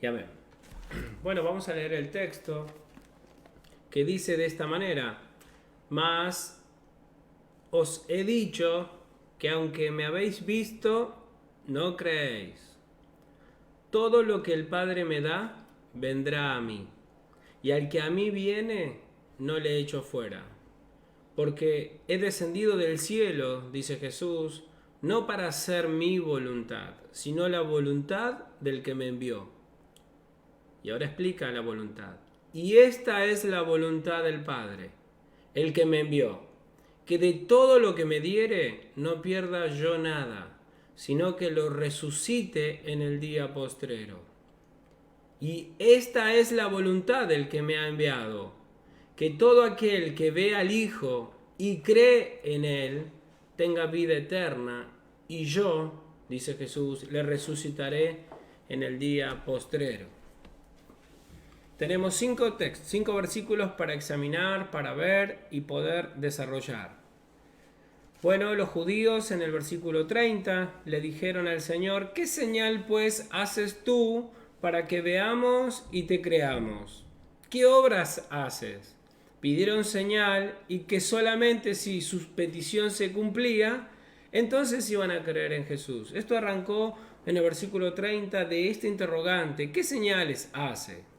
Y amén. Bueno, vamos a leer el texto que dice de esta manera: Mas os he dicho que aunque me habéis visto, no creéis. Todo lo que el Padre me da, vendrá a mí. Y al que a mí viene, no le echo fuera. Porque he descendido del cielo, dice Jesús, no para hacer mi voluntad, sino la voluntad del que me envió. Y ahora explica la voluntad. Y esta es la voluntad del Padre, el que me envió, que de todo lo que me diere no pierda yo nada, sino que lo resucite en el día postrero. Y esta es la voluntad del que me ha enviado, que todo aquel que ve al Hijo y cree en Él tenga vida eterna, y yo, dice Jesús, le resucitaré en el día postrero. Tenemos cinco versículos para examinar, para ver y poder desarrollar. Bueno, los judíos en el versículo 30 le dijeron al Señor: ¿qué señal pues haces tú para que veamos y te creamos? ¿Qué obras haces? Pidieron señal y que solamente si su petición se cumplía, entonces iban a creer en Jesús. Esto arrancó en el versículo 30 de este interrogante: ¿qué señales hace?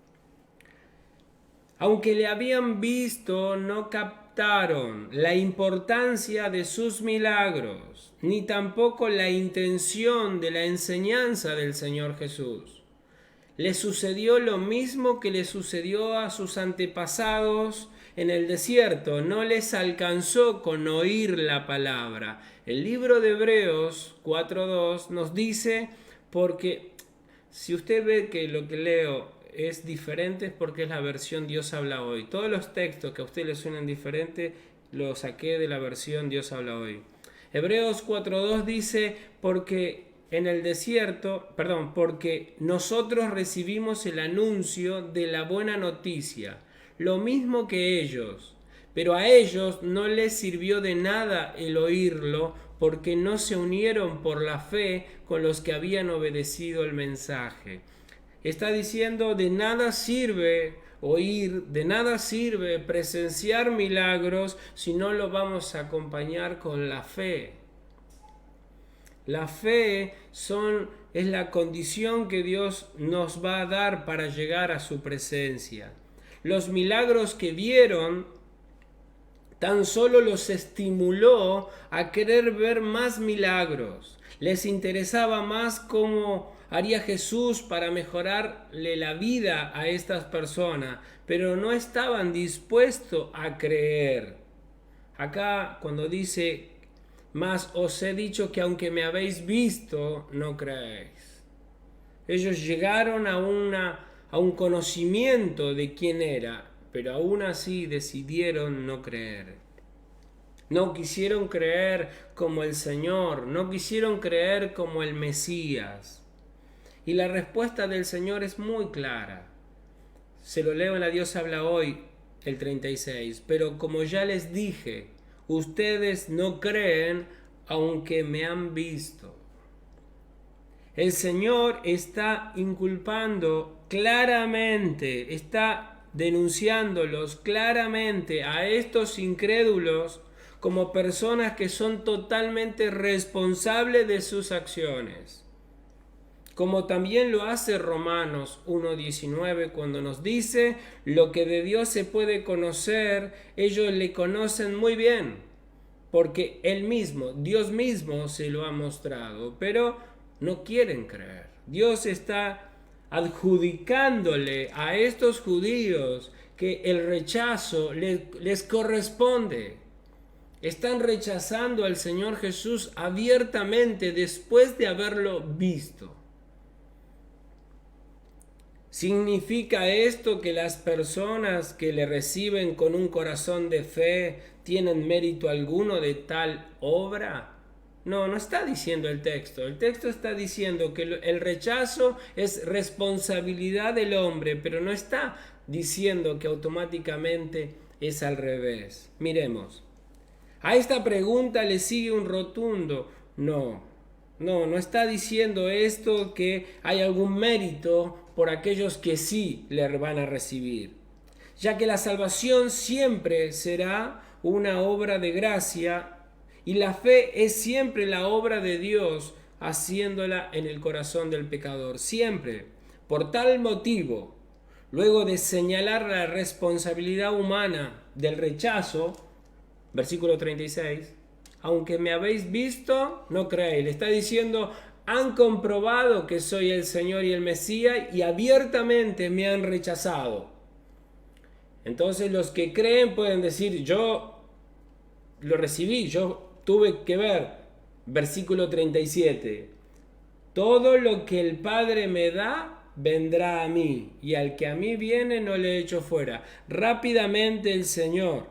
Aunque le habían visto, no captaron la importancia de sus milagros, ni tampoco la intención de la enseñanza del Señor Jesús. Le sucedió lo mismo que le sucedió a sus antepasados en el desierto. No les alcanzó con oír la palabra. El libro de Hebreos 4:2 nos dice, porque si usted ve que lo que leo es diferente, es porque es la versión Dios habla hoy. Todos los textos que a usted le suenan diferentes los saqué de la versión Dios habla hoy. Hebreos 4:2 dice: porque en el desierto, porque nosotros recibimos el anuncio de la buena noticia, lo mismo que ellos, pero a ellos no les sirvió de nada el oírlo, porque no se unieron por la fe con los que habían obedecido el mensaje. Está diciendo, de nada sirve oír, de nada sirve presenciar milagros si no lo vamos a acompañar con la fe. La fe es la condición que Dios nos va a dar para llegar a su presencia. Los milagros que vieron tan solo los estimuló a querer ver más milagros. Les interesaba más cómo haría Jesús para mejorarle la vida a estas personas, pero no estaban dispuestos a creer. Acá cuando dice: mas os he dicho que aunque me habéis visto, no creéis. Ellos llegaron a un conocimiento de quién era, pero aún así decidieron no creer. No quisieron creer como el Señor, no quisieron creer como el Mesías. Y la respuesta del Señor es muy clara. Se lo leo en la Dios habla hoy, el 36. Pero como ya les dije, ustedes no creen aunque me han visto. El Señor está inculpando claramente, está denunciándolos claramente a estos incrédulos como personas que son totalmente responsables de sus acciones. Como también lo hace Romanos 1:19 cuando nos dice: lo que de Dios se puede conocer, ellos le conocen muy bien, porque Él mismo, Dios mismo se lo ha mostrado, pero no quieren creer. Dios está adjudicándole a estos judíos que el rechazo les corresponde. Están rechazando al Señor Jesús abiertamente después de haberlo visto. ¿Significa esto que las personas que le reciben con un corazón de fe tienen mérito alguno de tal obra? No, no está diciendo el texto. El texto está diciendo que el rechazo es responsabilidad del hombre, pero no está diciendo que automáticamente es al revés. Miremos. A esta pregunta le sigue un rotundo no. No, no está diciendo esto que hay algún mérito por aquellos que sí le van a recibir, ya que la salvación siempre será una obra de gracia y la fe es siempre la obra de Dios haciéndola en el corazón del pecador, siempre. Por tal motivo, luego de señalar la responsabilidad humana del rechazo, versículo 36, aunque me habéis visto, no creéis. Le está diciendo, han comprobado que soy el Señor y el Mesías y abiertamente me han rechazado. Entonces los que creen pueden decir, yo lo recibí, yo tuve que ver. Versículo 37, todo lo que el Padre me da, vendrá a mí, y al que a mí viene no le echo fuera. Rápidamente el Señor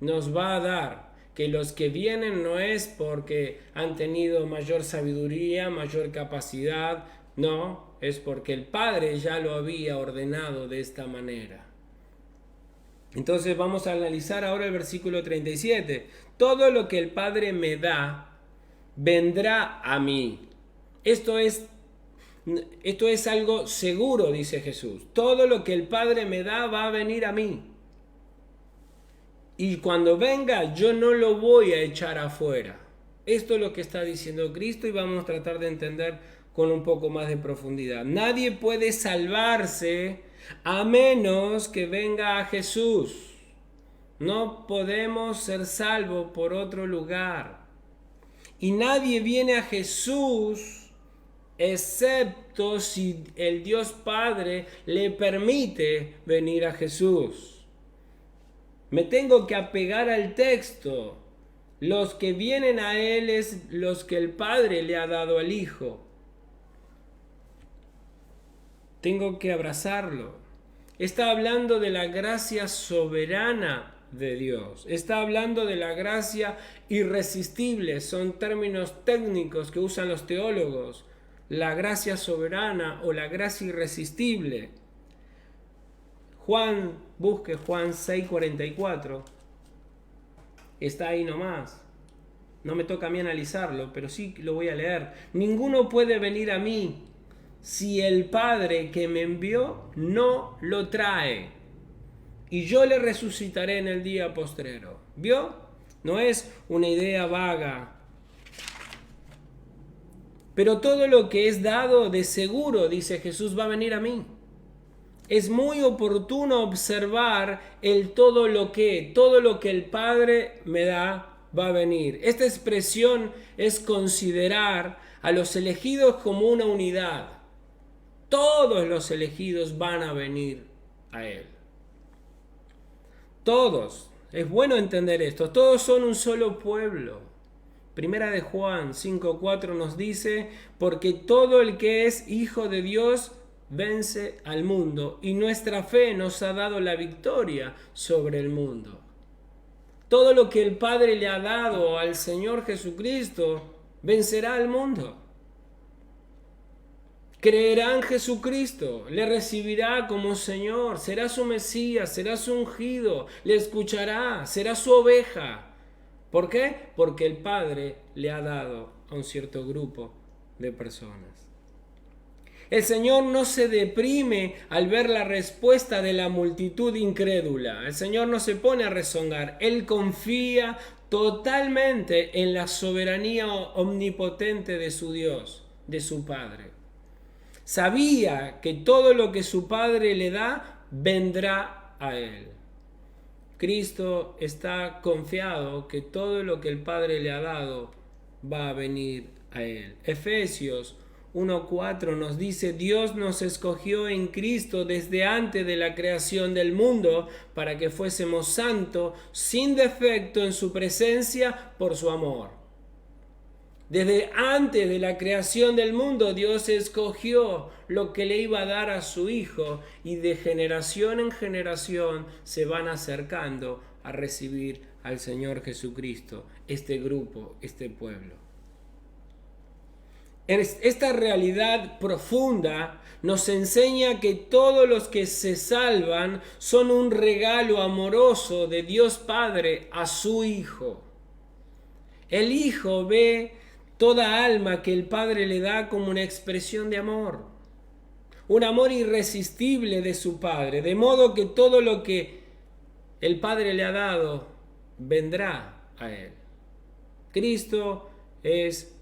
nos va a dar que los que vienen no es porque han tenido mayor sabiduría, mayor capacidad, no, es porque el Padre ya lo había ordenado de esta manera. Entonces vamos a analizar ahora el versículo 37. Todo lo que el Padre me da, vendrá a mí. Esto es algo seguro, dice Jesús. Todo lo que el Padre me da va a venir a mí. Y cuando venga, yo no lo voy a echar afuera. Esto es lo que está diciendo Cristo y vamos a tratar de entender con un poco más de profundidad. Nadie puede salvarse a menos que venga a Jesús. No podemos ser salvos por otro lugar. Y nadie viene a Jesús excepto si el Dios Padre le permite venir a Jesús. Me tengo que apegar al texto. Los que vienen a Él es los que el Padre le ha dado al Hijo. Tengo que abrazarlo. Está hablando de la gracia soberana de Dios. Está hablando de la gracia irresistible. Son términos técnicos que usan los teólogos. La gracia soberana o la gracia irresistible. Busque Juan 6:44. Está ahí nomás. No me toca a mí analizarlo, pero sí lo voy a leer. Ninguno puede venir a mí si el Padre que me envió no lo trae. Y yo le resucitaré en el día postrero. ¿Vio? No es una idea vaga. Pero todo lo que es dado de seguro, dice Jesús, va a venir a mí. Es muy oportuno observar todo lo que el Padre me da va a venir. Esta expresión es considerar a los elegidos como una unidad. Todos los elegidos van a venir a Él. Todos. Es bueno entender esto. Todos son un solo pueblo. Primera de Juan 5:4 nos dice, porque todo el que es hijo de Dios vence al mundo y nuestra fe nos ha dado la victoria sobre el mundo. Todo lo que el Padre le ha dado al Señor Jesucristo vencerá al mundo. Creerá en Jesucristo, le recibirá como Señor, será su Mesías, será su ungido, le escuchará, será su oveja. ¿Por qué? Porque el Padre le ha dado a un cierto grupo de personas. El Señor no se deprime al ver la respuesta de la multitud incrédula. El Señor no se pone a rezongar. Él confía totalmente en la soberanía omnipotente de su Dios, de su Padre. Sabía que todo lo que su Padre le da, vendrá a Él. Cristo está confiado que todo lo que el Padre le ha dado va a venir a Él. Efesios 1:4 nos dice, Dios nos escogió en Cristo desde antes de la creación del mundo para que fuésemos santos, sin defecto en su presencia por su amor. Desde antes de la creación del mundo, Dios escogió lo que le iba a dar a su Hijo y de generación en generación se van acercando a recibir al Señor Jesucristo, este grupo, este pueblo. Esta realidad profunda nos enseña que todos los que se salvan son un regalo amoroso de Dios Padre a su Hijo. El Hijo ve toda alma que el Padre le da como una expresión de amor, un amor irresistible de su Padre, de modo que todo lo que el Padre le ha dado vendrá a él. Cristo es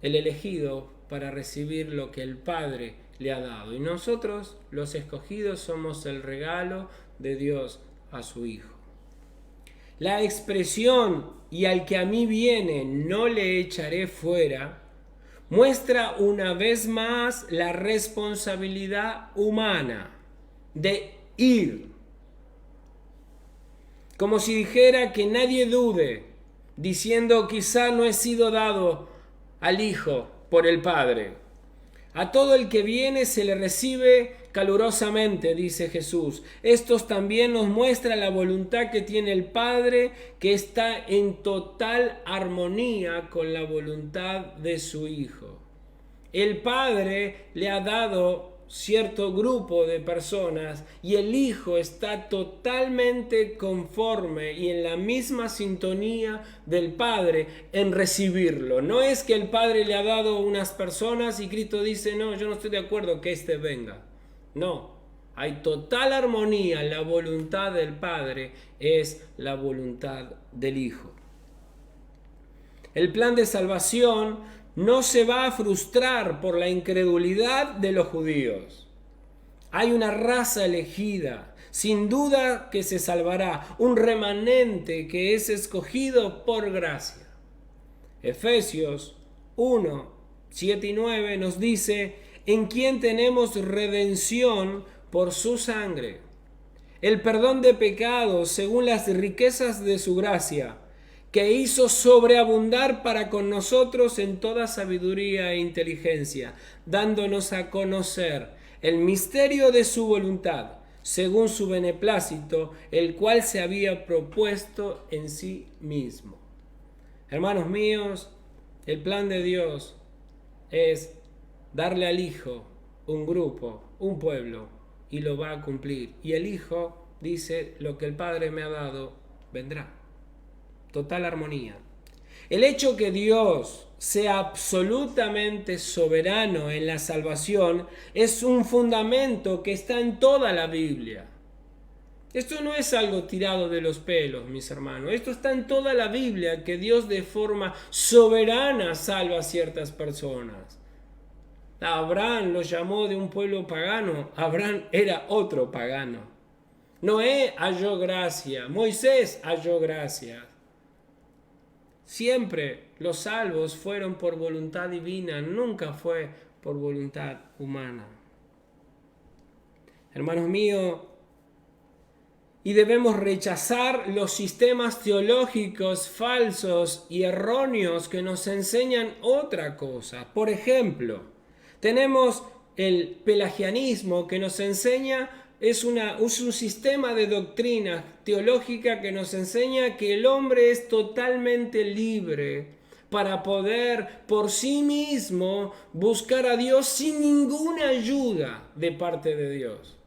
el elegido para recibir lo que el Padre le ha dado, y nosotros, los escogidos, somos el regalo de Dios a su Hijo. La expresión "y al que a mí viene no le echaré fuera" muestra una vez más la responsabilidad humana de ir. Como si dijera que nadie dude, diciendo: quizá no he sido dado al Hijo por el Padre. A todo el que viene se le recibe calurosamente, dice Jesús. Esto también nos muestra la voluntad que tiene el Padre, que está en total armonía con la voluntad de su Hijo. El Padre le ha dado cierto grupo de personas y el Hijo está totalmente conforme y en la misma sintonía del Padre en recibirlo. No es que el Padre le ha dado unas personas y Cristo dice: no, yo no estoy de acuerdo que éste venga. No, hay total armonía. La voluntad del Padre es la voluntad del Hijo. El plan de salvación no se va a frustrar por la incredulidad de los judíos. Hay una raza elegida, sin duda, que se salvará, un remanente que es escogido por gracia. Efesios 1, 7 y 9 nos dice: en quien tenemos redención por su sangre, el perdón de pecados según las riquezas de su gracia, que hizo sobreabundar para con nosotros en toda sabiduría e inteligencia, dándonos a conocer el misterio de su voluntad, según su beneplácito, el cual se había propuesto en sí mismo. Hermanos míos, el plan de Dios es darle al Hijo un grupo, un pueblo, y lo va a cumplir. Y el Hijo dice: lo que el Padre me ha dado, vendrá. Total armonía. El hecho que Dios sea absolutamente soberano en la salvación es un fundamento que está en toda la Biblia. Esto no es algo tirado de los pelos, mis hermanos. Esto está en toda la Biblia, que Dios de forma soberana salva a ciertas personas. Abraham lo llamó de un pueblo pagano. Abraham era otro pagano. Noé halló gracia. Moisés halló gracia. Siempre los salvos fueron por voluntad divina, nunca fue por voluntad humana. Hermanos míos, y debemos rechazar los sistemas teológicos falsos y erróneos que nos enseñan otra cosa. Por ejemplo, tenemos el pelagianismo, que nos enseña, es un sistema de doctrina teológica que nos enseña que el hombre es totalmente libre para poder por sí mismo buscar a Dios sin ninguna ayuda de parte de Dios.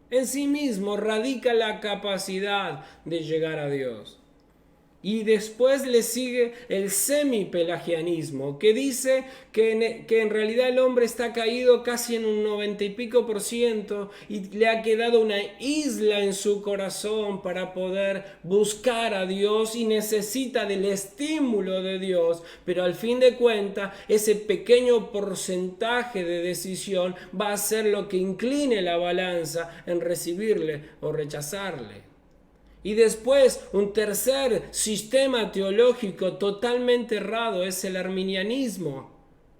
En sí mismo radica la capacidad de llegar a Dios. Y después le sigue el semipelagianismo, que dice que en realidad el hombre está caído casi en un 90 y pico % y le ha quedado una isla en su corazón para poder buscar a Dios y necesita del estímulo de Dios, pero al fin de cuentas ese pequeño porcentaje de decisión va a ser lo que incline la balanza en recibirle o rechazarle. Y después, un tercer sistema teológico totalmente errado es el arminianismo,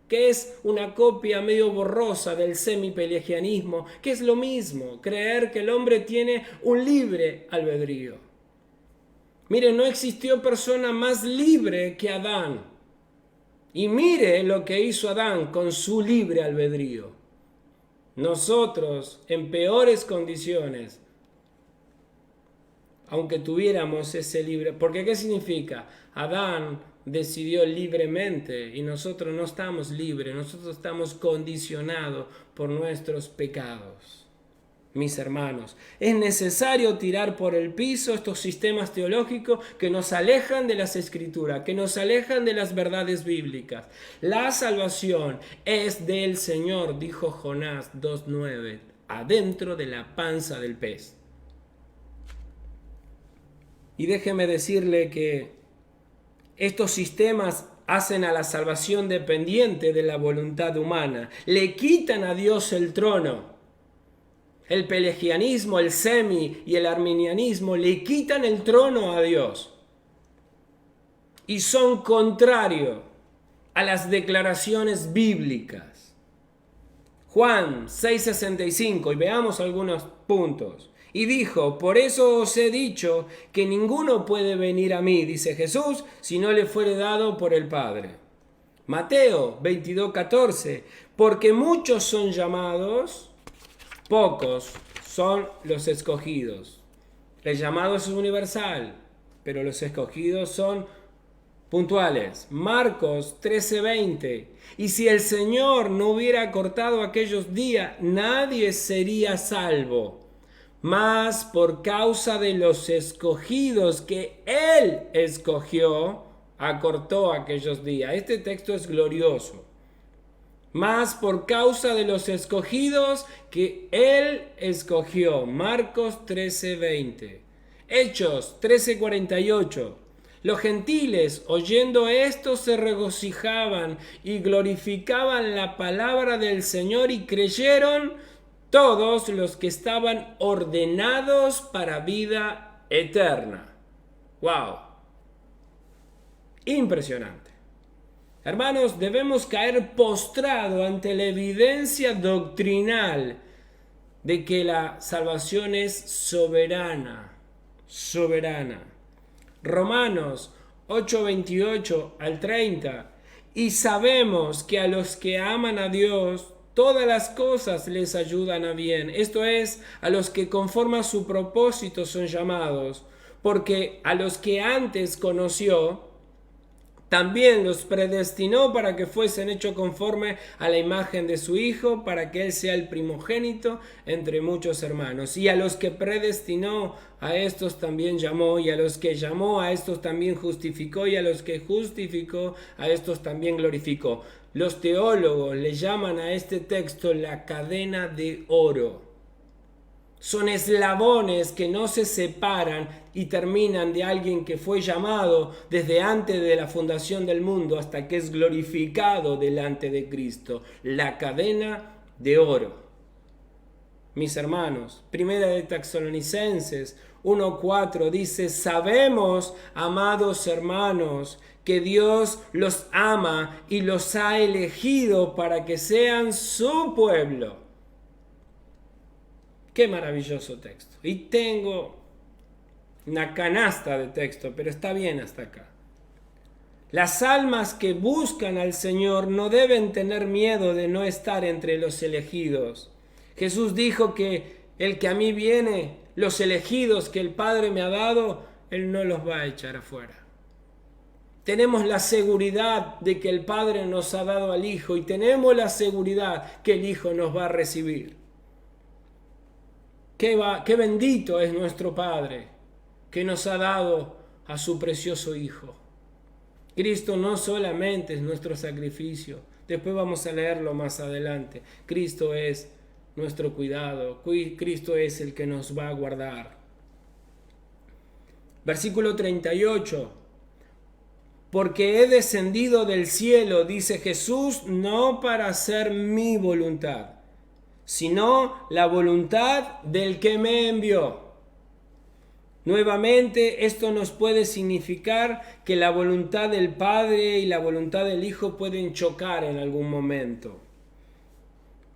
que es una copia medio borrosa del semipelagianismo, que es lo mismo, creer que el hombre tiene un libre albedrío. Mire, no existió persona más libre que Adán. Y mire lo que hizo Adán con su libre albedrío. Nosotros, en peores condiciones, aunque tuviéramos ese libre, porque ¿qué significa? Adán decidió libremente y nosotros no estamos libres, nosotros estamos condicionados por nuestros pecados. mis hermanos. Es necesario tirar por el piso estos sistemas teológicos que nos alejan de las Escrituras, que nos alejan de las verdades bíblicas. La salvación es del Señor, dijo Jonás 2:9, adentro de la panza del pez. Y déjeme decirle que estos sistemas hacen a la salvación dependiente de la voluntad humana. Le quitan a Dios el trono. El pelagianismo, el semi y el arminianismo le quitan el trono a Dios y son contrarios a las declaraciones bíblicas. Juan 6:65, y veamos algunos puntos. Y dijo: por eso os he dicho que ninguno puede venir a mí, dice Jesús, si no le fuere dado por el Padre. Mateo 22:14, porque muchos son llamados, pocos son los escogidos. El llamado es universal, pero los escogidos son puntuales. Marcos 13:20. Y si el Señor no hubiera cortado aquellos días, nadie sería salvo. Mas por causa de los escogidos que Él escogió, acortó aquellos días. Este texto es glorioso. Mas por causa de los escogidos que Él escogió. Marcos 13:20. Hechos 13:48. Los gentiles, oyendo esto, se regocijaban y glorificaban la palabra del Señor, y creyeron todos los que estaban ordenados para vida eterna. ¡Wow! Impresionante. Hermanos, debemos caer postrado ante la evidencia doctrinal de que la salvación es soberana. Soberana. Romanos 8:28 al 30. Y sabemos que a los que aman a Dios, todas las cosas les ayudan a bien. Esto es, a los que conforme a su propósito son llamados. Porque a los que antes conoció, también los predestinó para que fuesen hechos conforme a la imagen de su Hijo, para que Él sea el primogénito entre muchos hermanos. Y a los que predestinó, a estos también llamó, y a los que llamó, a estos también justificó, y a los que justificó, a estos también glorificó. Los teólogos le llaman a este texto la cadena de oro. Son eslabones que no se separan y terminan de alguien que fue llamado desde antes de la fundación del mundo hasta que es glorificado delante de Cristo. La cadena de oro. Mis hermanos, Primera de Tesalonicenses 1:4 dice: sabemos, amados hermanos, que Dios los ama y los ha elegido para que sean su pueblo. Qué maravilloso texto. Y tengo una canasta de texto, pero está bien hasta acá. Las almas que buscan al Señor no deben tener miedo de no estar entre los elegidos. Jesús dijo que el que a mí viene, los elegidos que el Padre me ha dado, Él no los va a echar afuera. Tenemos la seguridad de que el Padre nos ha dado al Hijo, y tenemos la seguridad que el Hijo nos va a recibir. Qué bendito es nuestro Padre, que nos ha dado a su precioso Hijo. Cristo no solamente es nuestro sacrificio, después vamos a leerlo más adelante. Cristo es nuestro cuidado, Cristo es el que nos va a guardar. Versículo 38. Porque he descendido del cielo, dice Jesús, no para hacer mi voluntad, sino la voluntad del que me envió. Nuevamente, esto nos puede significar que la voluntad del Padre y la voluntad del Hijo pueden chocar en algún momento.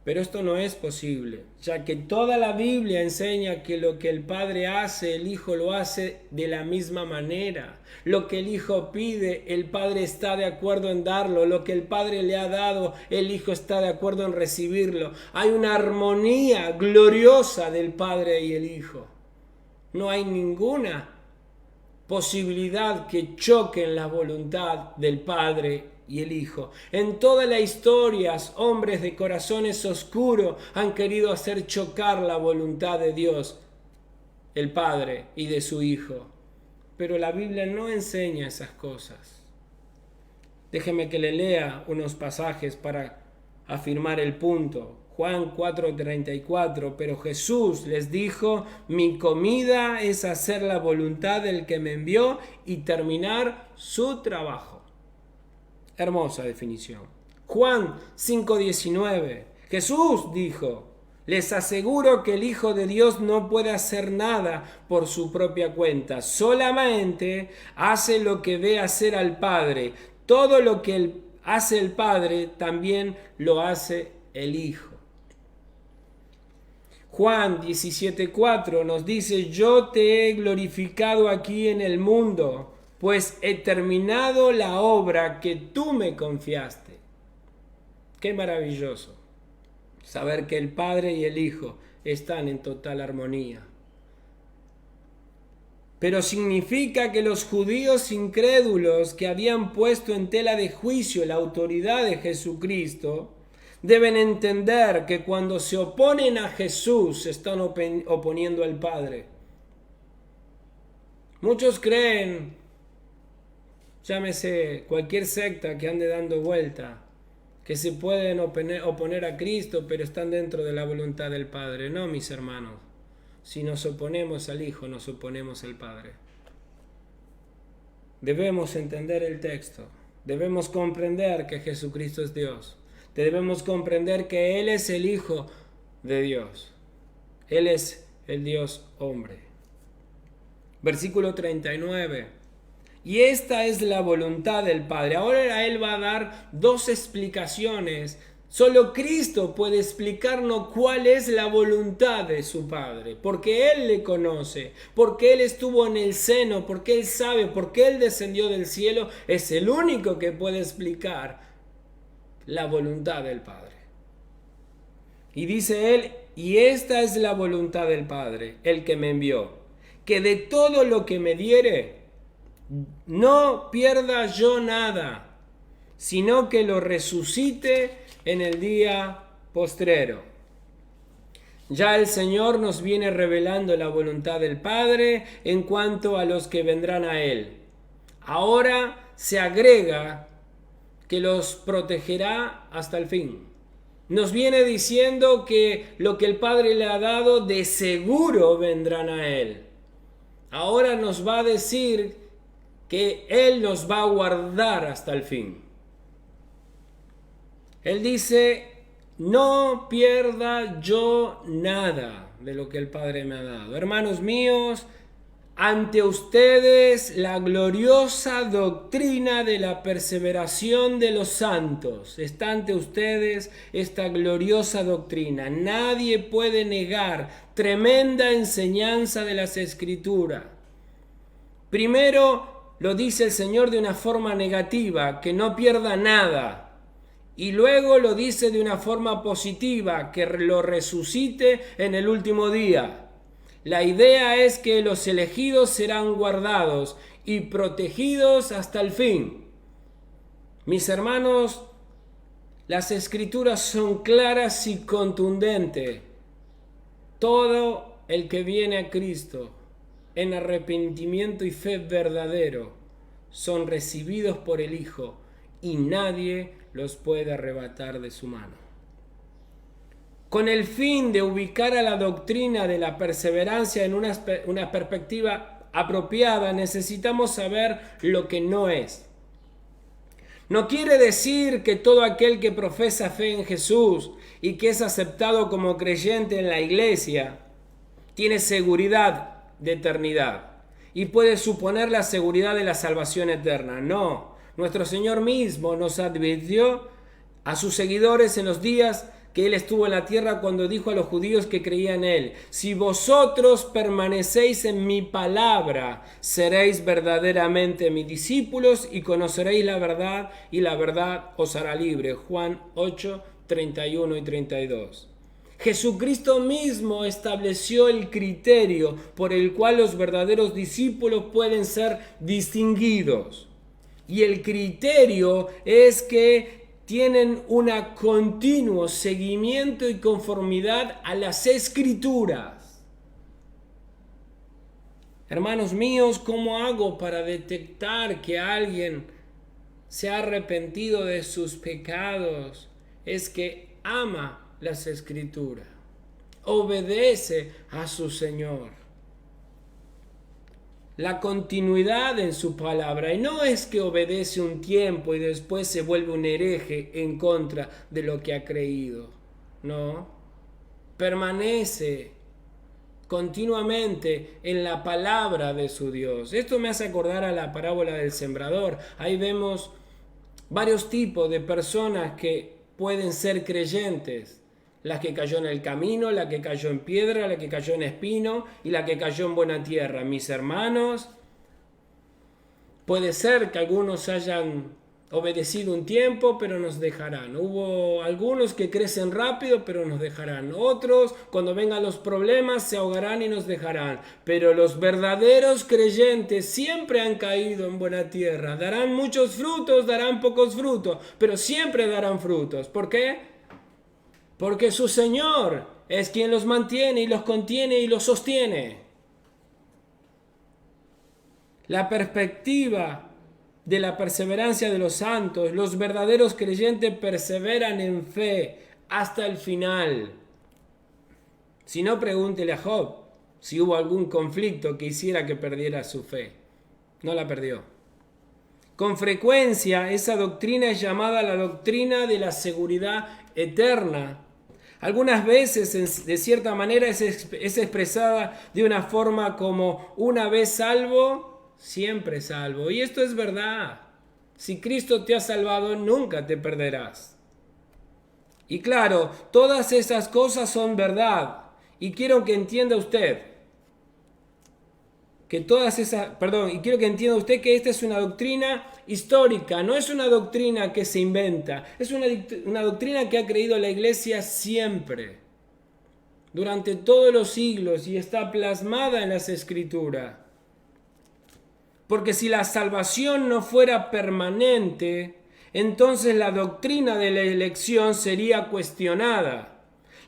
Pero esto no es posible, ya que toda la Biblia enseña que lo que el Padre hace, el Hijo lo hace de la misma manera. Lo que el Hijo pide, el Padre está de acuerdo en darlo. Lo que el Padre le ha dado, el Hijo está de acuerdo en recibirlo. Hay una armonía gloriosa del Padre y el Hijo. No hay ninguna posibilidad que choquen la voluntad del Padre y el Hijo. En toda la historia, hombres de corazones oscuros han querido hacer chocar la voluntad de Dios, el Padre, y de su Hijo. Pero la Biblia no enseña esas cosas. Déjeme que le lea unos pasajes para afirmar el punto. Juan 4:34, pero Jesús les dijo, mi comida es hacer la voluntad del que me envió y terminar su trabajo. Hermosa definición. Juan 5:19, Jesús dijo, les aseguro que el Hijo de Dios no puede hacer nada por su propia cuenta, solamente hace lo que ve hacer al Padre. Todo lo que hace el Padre también lo hace el Hijo. Juan 17:4 nos dice, yo te he glorificado aquí en el mundo, pues he terminado la obra que tú me confiaste. Qué maravilloso saber que el Padre y el Hijo están en total armonía. Pero significa que los judíos incrédulos que habían puesto en tela de juicio la autoridad de Jesucristo deben entender que cuando se oponen a Jesús se están oponiendo al Padre. Muchos creen, llámese cualquier secta que ande dando vuelta, que se pueden oponer a Cristo, pero están dentro de la voluntad del Padre. No, mis hermanos. Si nos oponemos al Hijo, nos oponemos al Padre. Debemos entender el texto. Debemos comprender que Jesucristo es Dios. Debemos comprender que Él es el Hijo de Dios. Él es el Dios hombre. Versículo 39. Y esta es la voluntad del Padre. Ahora Él va a dar dos explicaciones. Solo Cristo puede explicarnos cuál es la voluntad de su Padre, porque Él le conoce, porque Él estuvo en el seno, porque Él sabe, porque Él descendió del cielo, es el único que puede explicar la voluntad del Padre. Y dice Él, y esta es la voluntad del Padre, el que me envió, que de todo lo que me diere, no pierda yo nada, sino que lo resucite en el día postrero. Ya el Señor nos viene revelando la voluntad del Padre en cuanto a los que vendrán a Él. Ahora se agrega que los protegerá hasta el fin. Nos viene diciendo que lo que el Padre le ha dado de seguro vendrán a Él. Ahora nos va a decir que Él nos va a guardar hasta el fin. Él dice, no pierda yo nada de lo que el Padre me ha dado. Hermanos míos, ante ustedes la gloriosa doctrina de la perseveración de los santos. Está ante ustedes esta gloriosa doctrina. Nadie puede negar tremenda enseñanza de las Escrituras. Primero lo dice el Señor de una forma negativa, que no pierda nada. Y luego lo dice de una forma positiva, que lo resucite en el último día. La idea es que los elegidos serán guardados y protegidos hasta el fin. Mis hermanos, las Escrituras son claras y contundentes. Todo el que viene a Cristo en arrepentimiento y fe verdadero son recibidos por el Hijo y nadie los puede arrebatar de su mano. Con el fin de ubicar a la doctrina de la perseverancia en una perspectiva apropiada, necesitamos saber lo que no es. No quiere decir que todo aquel que profesa fe en Jesús y que es aceptado como creyente en la iglesia tiene seguridad de eternidad y puede suponer la seguridad de la salvación eterna. No. Nuestro Señor mismo nos advirtió a sus seguidores en los días que Él estuvo en la tierra cuando dijo a los judíos que creían en Él, si vosotros permanecéis en mi palabra, seréis verdaderamente mis discípulos y conoceréis la verdad y la verdad os hará libre. Juan 8, 31 y 32. Jesucristo mismo estableció el criterio por el cual los verdaderos discípulos pueden ser distinguidos. Y el criterio es que tienen un continuo seguimiento y conformidad a las Escrituras. Hermanos míos, ¿cómo hago para detectar que alguien se ha arrepentido de sus pecados? Es que ama las Escrituras, obedece a su Señor. La continuidad en su palabra, y no es que obedece un tiempo y después se vuelve un hereje en contra de lo que ha creído. No, permanece continuamente en la palabra de su Dios. Esto me hace acordar a la parábola del sembrador. Ahí vemos varios tipos de personas que pueden ser creyentes. La que cayó en el camino, la que cayó en piedra, la que cayó en espino y la que cayó en buena tierra. Mis hermanos, puede ser que algunos hayan obedecido un tiempo, pero nos dejarán. Hubo algunos que crecen rápido, pero nos dejarán. Otros, cuando vengan los problemas, se ahogarán y nos dejarán. Pero los verdaderos creyentes siempre han caído en buena tierra. Darán muchos frutos, darán pocos frutos, pero siempre darán frutos. ¿Por qué? Porque su Señor es quien los mantiene y los contiene y los sostiene. La perspectiva de la perseverancia de los santos, los verdaderos creyentes perseveran en fe hasta el final. Si no, pregúntele a Job si hubo algún conflicto que hiciera que perdiera su fe. No la perdió. Con frecuencia esa doctrina es llamada la doctrina de la seguridad eterna. Algunas veces, de cierta manera, es expresada de una forma como una vez salvo, siempre salvo. Y esto es verdad. Si Cristo te ha salvado, nunca te perderás. Y claro, todas esas cosas son verdad. Y quiero que entienda usted que quiero que entienda usted que esta es una doctrina histórica, no es una doctrina que se inventa, es una doctrina que ha creído la Iglesia siempre, durante todos los siglos, y está plasmada en las Escrituras. Porque si la salvación no fuera permanente, entonces la doctrina de la elección sería cuestionada.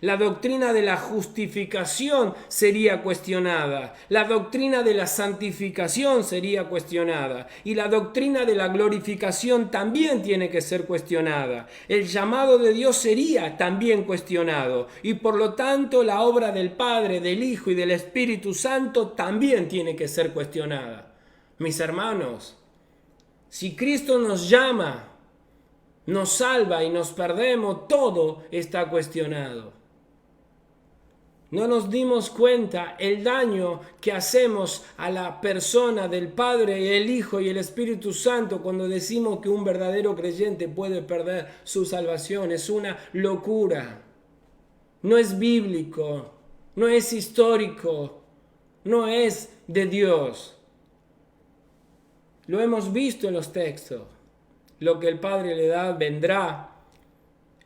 La doctrina de la justificación sería cuestionada. La doctrina de la santificación sería cuestionada. Y la doctrina de la glorificación también tiene que ser cuestionada. El llamado de Dios sería también cuestionado. Y por lo tanto la obra del Padre, del Hijo y del Espíritu Santo también tiene que ser cuestionada. Mis hermanos, si Cristo nos llama, nos salva y nos perdemos, todo está cuestionado. No nos dimos cuenta el daño que hacemos a la persona del Padre, el Hijo y el Espíritu Santo cuando decimos que un verdadero creyente puede perder su salvación. Es una locura. No es bíblico, no es histórico, no es de Dios. Lo hemos visto en los textos. Lo que el Padre le da vendrá.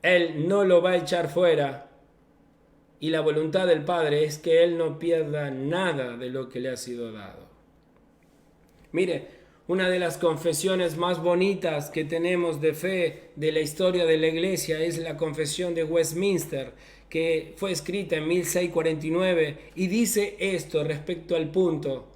Él no lo va a echar fuera. Y la voluntad del Padre es que Él no pierda nada de lo que le ha sido dado. Mire, una de las confesiones más bonitas que tenemos de fe de la historia de la Iglesia es la confesión de Westminster, que fue escrita en 1649 y dice esto respecto al punto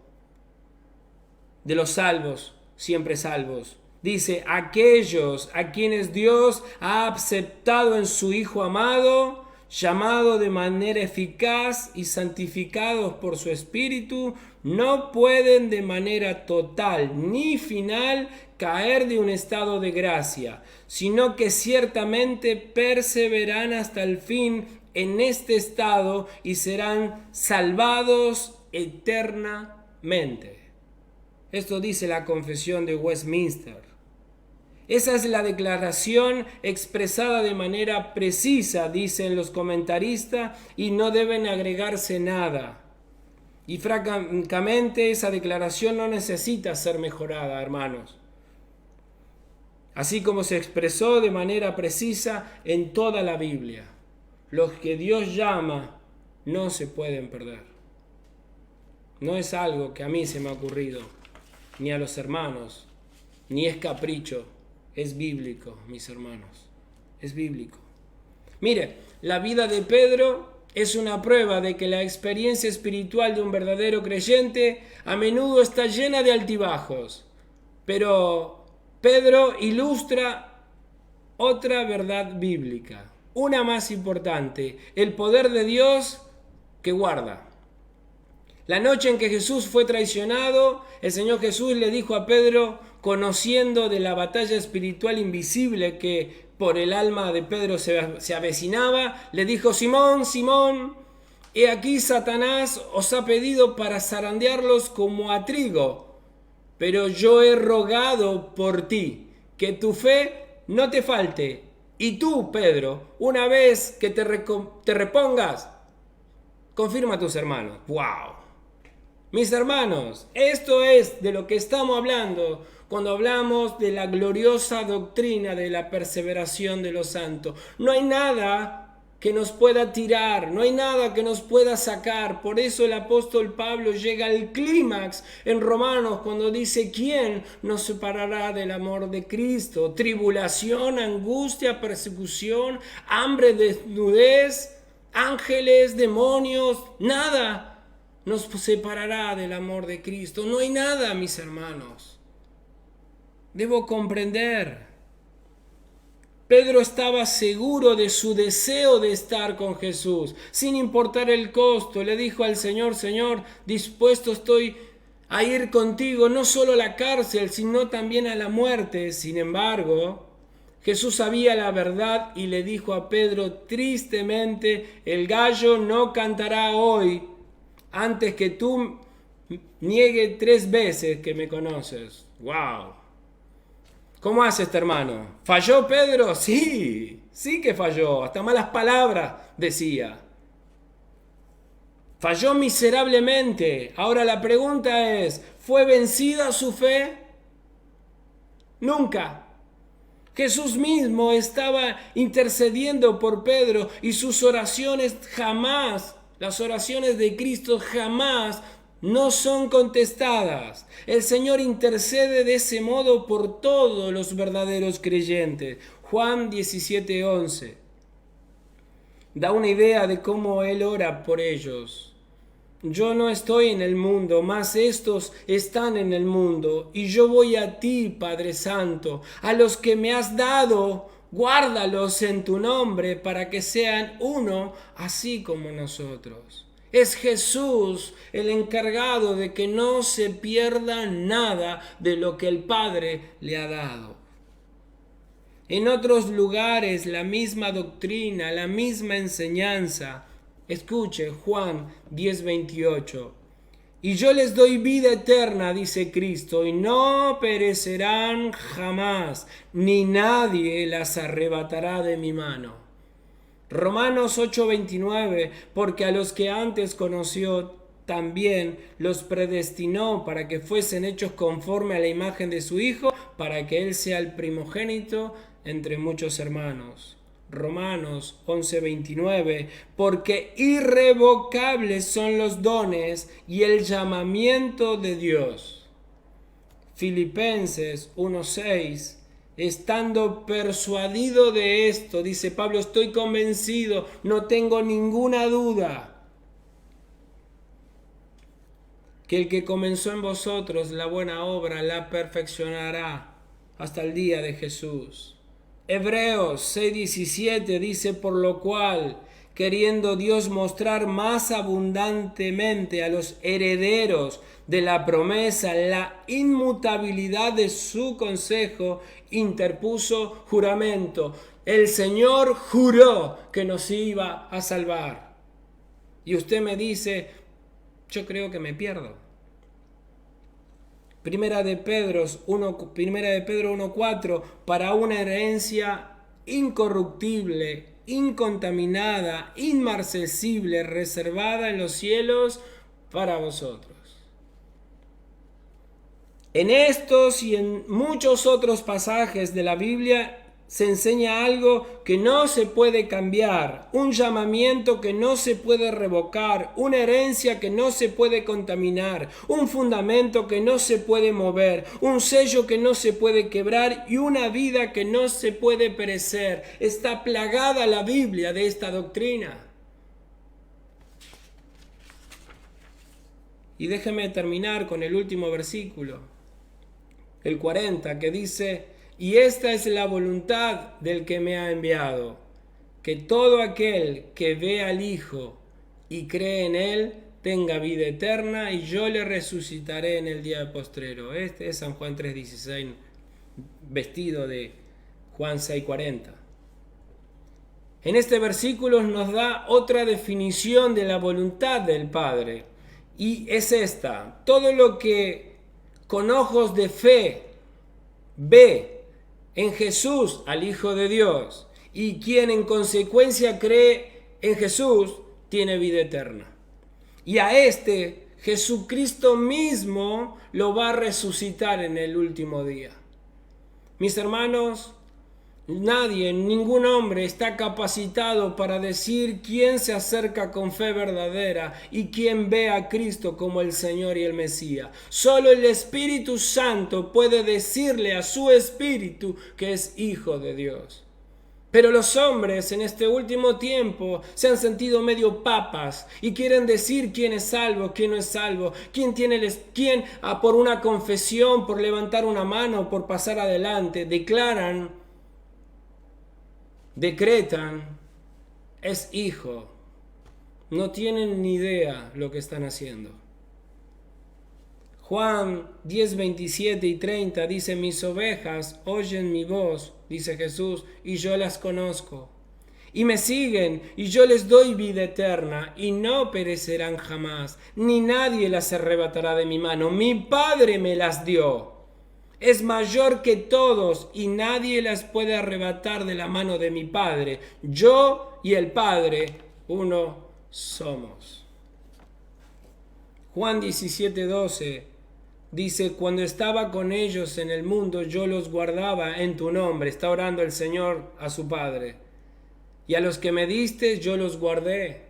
de los salvos, siempre salvos. Dice, aquellos a quienes Dios ha aceptado en su Hijo amado, llamado de manera eficaz y santificados por su Espíritu, no pueden de manera total ni final caer de un estado de gracia, sino que ciertamente perseveran hasta el fin en este estado y serán salvados eternamente. Esto dice la confesión de Westminster. Esa es la declaración expresada de manera precisa, dicen los comentaristas, y no deben agregarse nada. Y francamente esa declaración no necesita ser mejorada, hermanos. Así como se expresó de manera precisa en toda la Biblia. Los que Dios llama no se pueden perder. No es algo que a mí se me ha ocurrido, ni a los hermanos. ni es capricho, es bíblico, mis hermanos, es bíblico. Mire, la vida de Pedro es una prueba de que la experiencia espiritual de un verdadero creyente a menudo está llena de altibajos, pero Pedro ilustra otra verdad bíblica, una más importante, el poder de Dios que guarda. La noche en que Jesús fue traicionado, el Señor Jesús le dijo a Pedro, conociendo de la batalla espiritual invisible que por el alma de Pedro se avecinaba, le dijo: Simón, Simón, he aquí Satanás os ha pedido para zarandearlos como a trigo, pero yo he rogado por ti, que tu fe no te falte. Y tú, Pedro, una vez que te repongas, confirma a tus hermanos. ¡Wow! Mis hermanos, esto es de lo que estamos hablando cuando hablamos de la gloriosa doctrina de la perseveración de los santos. No hay nada que nos pueda tirar, no hay nada que nos pueda sacar. Por eso el apóstol Pablo llega al clímax en Romanos cuando dice: ¿quién nos separará del amor de Cristo? Tribulación, angustia, persecución, hambre, desnudez, ángeles, demonios, nada nos separará del amor de Cristo. No hay nada, mis hermanos. Debo comprender. Pedro estaba seguro de su deseo de estar con Jesús, sin importar el costo. Le dijo al Señor: Señor, dispuesto estoy a ir contigo, no solo a la cárcel, sino también a la muerte. Sin embargo, Jesús sabía la verdad y le dijo a Pedro tristemente: el gallo no cantará hoy antes que tú niegue 3 veces que me conoces. ¡Wow! ¿Cómo hace este hermano? ¿Falló Pedro? Sí que falló. Hasta malas palabras decía. Falló miserablemente. Ahora la pregunta es: ¿fue vencida su fe? Nunca. Jesús mismo estaba intercediendo por Pedro y sus oraciones jamás, las oraciones de Cristo jamás no son contestadas. El Señor intercede de ese modo por todos los verdaderos creyentes. Juan 17:11 da una idea de cómo Él ora por ellos. Yo no estoy en el mundo, mas estos están en el mundo, y yo voy a ti, Padre Santo, a los que me has dado, guárdalos en tu nombre, para que sean uno, así como nosotros. Es Jesús el encargado de que no se pierda nada de lo que el Padre le ha dado. En otros lugares la misma doctrina, la misma enseñanza. Escuche Juan 10:28. Y yo les doy vida eterna, dice Cristo, y no perecerán jamás, ni nadie las arrebatará de mi mano. Romanos 8:29, porque a los que antes conoció también los predestinó para que fuesen hechos conforme a la imagen de su Hijo, para que Él sea el primogénito entre muchos hermanos. Romanos 11:29, porque irrevocables son los dones y el llamamiento de Dios. Filipenses 1:6, estando persuadido de esto, dice Pablo, estoy convencido, no tengo ninguna duda, que el que comenzó en vosotros la buena obra la perfeccionará hasta el día de Jesús. Hebreos 6:17 dice: por lo cual, queriendo Dios mostrar más abundantemente a los herederos de la promesa la inmutabilidad de su consejo, interpuso juramento. El Señor juró que nos iba a salvar. Y usted me dice: yo creo que me pierdo. Primera de Pedro 1:4, para una herencia incorruptible, incontaminada, inmarcesible, reservada en los cielos para vosotros. En estos y en muchos otros pasajes de la Biblia se enseña algo que no se puede cambiar, un llamamiento que no se puede revocar, una herencia que no se puede contaminar, un fundamento que no se puede mover, un sello que no se puede quebrar y una vida que no se puede perecer. Está plagada la Biblia de esta doctrina. Y déjeme terminar con el último versículo, el 40, que dice: y esta es la voluntad del que me ha enviado, que todo aquel que ve al Hijo y cree en Él tenga vida eterna, y yo le resucitaré en el día postrero. Este es San Juan 3:16, vestido de Juan 6:40. En este versículo nos da otra definición de la voluntad del Padre, y es esta: todo lo que con ojos de fe ve en Jesús al Hijo de Dios, y quien en consecuencia cree en Jesús, tiene vida eterna. Y a este Jesucristo mismo lo va a resucitar en el último día. Mis hermanos, nadie, ningún hombre está capacitado para decir quién se acerca con fe verdadera y quién ve a Cristo como el Señor y el Mesías. Solo el Espíritu Santo puede decirle a su espíritu que es hijo de Dios. Pero los hombres en este último tiempo se han sentido medio papas y quieren decir quién es salvo, quién no es salvo, quién por una confesión, por levantar una mano, por pasar adelante, decretan, es hijo. No tienen ni idea lo que están haciendo. Juan 10, 27 y 30 dice: mis ovejas oyen mi voz, dice Jesús, y yo las conozco. Y me siguen, y yo les doy vida eterna, y no perecerán jamás, ni nadie las arrebatará de mi mano. Mi Padre me las dio. Es mayor que todos, y nadie las puede arrebatar de la mano de mi Padre. Yo y el Padre, uno somos. Juan 17, 12 dice: cuando estaba con ellos en el mundo, yo los guardaba en tu nombre. Está orando el Señor a su Padre. Y a los que me diste, yo los guardé.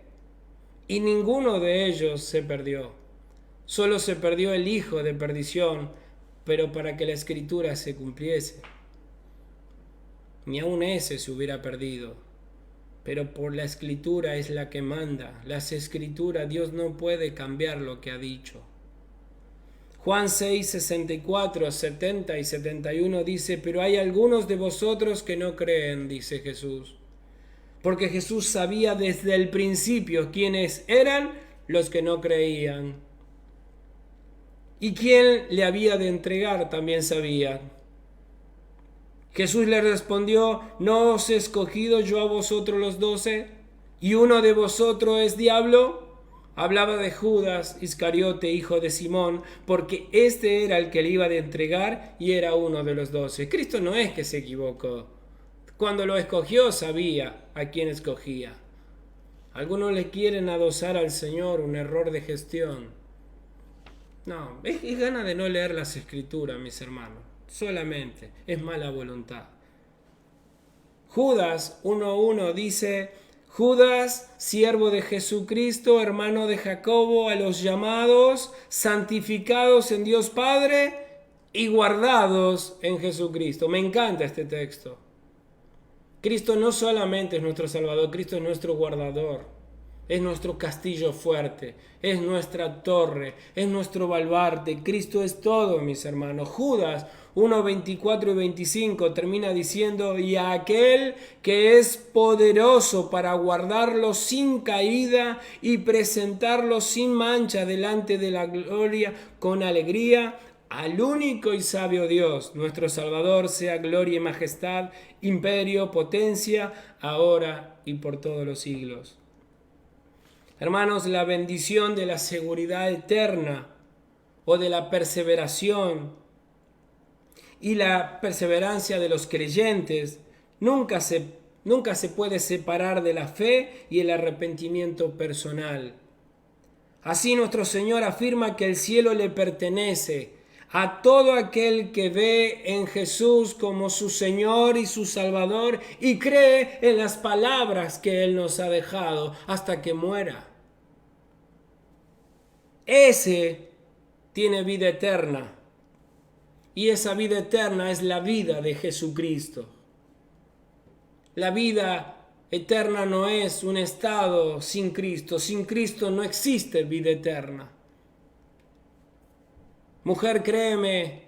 Y ninguno de ellos se perdió. Solo se perdió el hijo de perdición, pero para que la Escritura se cumpliese. Ni aun ese se hubiera perdido, pero por la Escritura es la que manda. Las Escrituras, Dios no puede cambiar lo que ha dicho. Juan 6, 64, 70 y 71 dice: pero hay algunos de vosotros que no creen, dice Jesús. Porque Jesús sabía desde el principio quiénes eran los que no creían. Y quién le había de entregar también sabía. Jesús le respondió: ¿no os he escogido yo a vosotros los 12? ¿Y uno de vosotros es diablo? Hablaba de Judas Iscariote, hijo de Simón, porque este era el que le iba de entregar y era uno de los 12. Cristo no es que se equivocó. Cuando lo escogió sabía a quién escogía. Algunos le quieren adosar al Señor un error de gestión. No, es gana de no leer las Escrituras, mis hermanos. Solamente es mala voluntad. Judas 1:1 dice: Judas, siervo de Jesucristo, hermano de Jacobo, a los llamados, santificados en Dios Padre y guardados en Jesucristo. Me encanta este texto. Cristo no solamente es nuestro Salvador, Cristo es nuestro guardador. Es nuestro castillo fuerte, es nuestra torre, es nuestro baluarte. Cristo es todo, mis hermanos. Judas 1:24 y 25 termina diciendo: y a aquel que es poderoso para guardarlo sin caída y presentarlo sin mancha delante de la gloria con alegría, al único y sabio Dios, nuestro Salvador, sea gloria y majestad, imperio, potencia, ahora y por todos los siglos. Hermanos, la bendición de la seguridad eterna o de la perseveración y la perseverancia de los creyentes nunca se puede separar de la fe y el arrepentimiento personal. Así nuestro Señor afirma que el cielo le pertenece a todo aquel que ve en Jesús como su Señor y su Salvador y cree en las palabras que Él nos ha dejado hasta que muera. Ese tiene vida eterna y esa vida eterna es la vida de Jesucristo. La vida eterna no es un estado sin Cristo. Sin Cristo no existe vida eterna. Mujer, créeme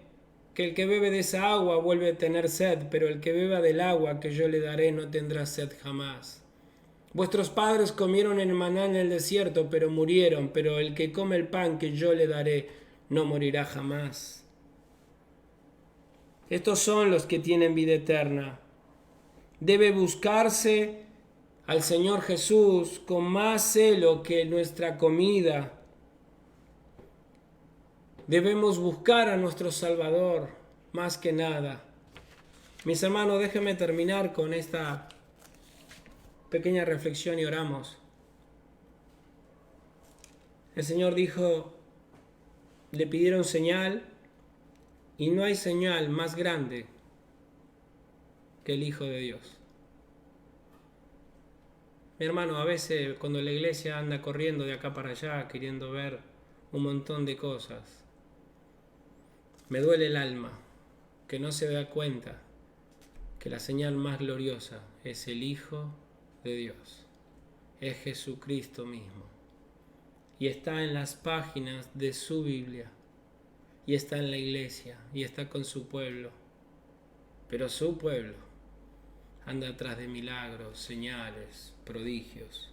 que el que bebe de esa agua vuelve a tener sed, pero el que beba del agua que yo le daré no tendrá sed jamás. Vuestros padres comieron el maná en el desierto, pero murieron, pero el que come el pan que yo le daré no morirá jamás. Estos son los que tienen vida eterna. Debe buscarse al Señor Jesús con más celo que nuestra comida. Debemos buscar a nuestro Salvador más que nada. Mis hermanos, déjenme terminar con esta pequeña reflexión y oramos. El Señor dijo, le pidieron señal y no hay señal más grande que el Hijo de Dios. Mi hermano, a veces cuando la iglesia anda corriendo de acá para allá queriendo ver un montón de cosas, me duele el alma que no se da cuenta que la señal más gloriosa es el Hijo de Dios, es Jesucristo mismo. Y está en las páginas de su Biblia, y está en la iglesia, y está con su pueblo. Pero su pueblo anda atrás de milagros, señales, prodigios.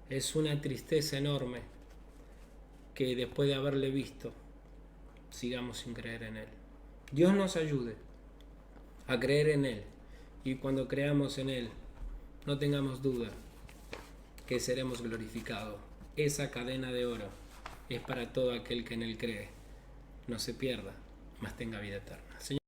Es una tristeza enorme que después de haberle visto, sigamos sin creer en Él. Dios nos ayude a creer en Él, y cuando creamos en Él, no tengamos duda que seremos glorificados. Esa cadena de oro es para todo aquel que en Él cree. No se pierda, mas tenga vida eterna. Señor,